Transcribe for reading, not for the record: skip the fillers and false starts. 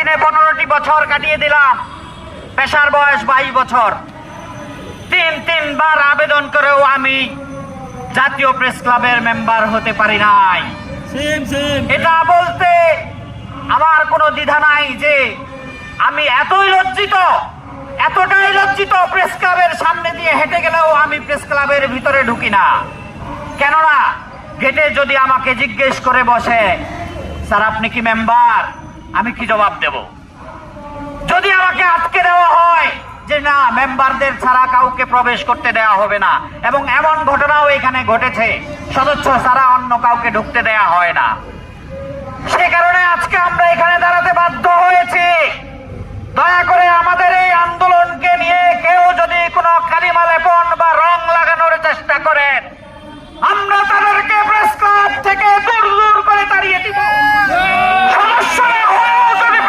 দিনে 15টি বছর কাটিয়ে দিলাম, পেশার বয়স 22 বছর। তিনবার আবেদন করেও আমি জাতীয় প্রেস ক্লাবের মেম্বার হতে পারি নাই। এটা বলতে আমার কোনো দ্বিধা নাই যে আমি এতটাই লজ্জিত, প্রেস ক্লাবের সামনে দিয়ে হেঁটে গেলেও আমি প্রেস ক্লাবের ভিতরে ঢুকি না। কেননা গেটে যদি আমাকে জিজ্ঞেস করে বসে, স্যার আপনি কি মেম্বার, আমি কি জবাব দেব? যদি আমাকে আটকে দেওয়া হয় যে না, মেম্বারদের ছাড়া কাউকে প্রবেশ করতে দেওয়া হবে না, এবং এমন ঘটনাও এখানে ঘটেছে, সদস্য ছাড়া অন্য কাউকে ঢুকতে দেওয়া হয় না, সে কারণে আজকে আমরা এখানে দাঁড়াতে বাধ্য